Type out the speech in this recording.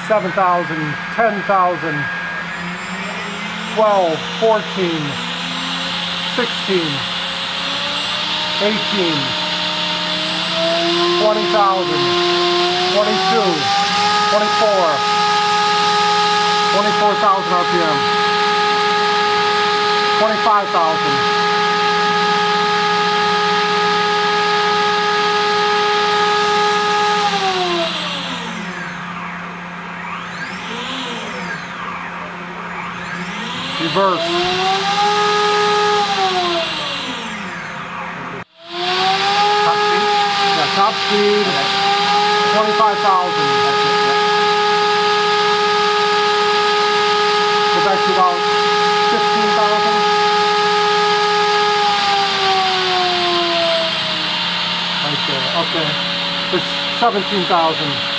7,000, 10,000, 12, 14, 16, 18, 20,000, 22, 24, 24,000 RPM, 25,000. Reverse. Top speed? Yeah, top speed, 25,000. Go back to about 15,000. Right there, okay. There's 17,000.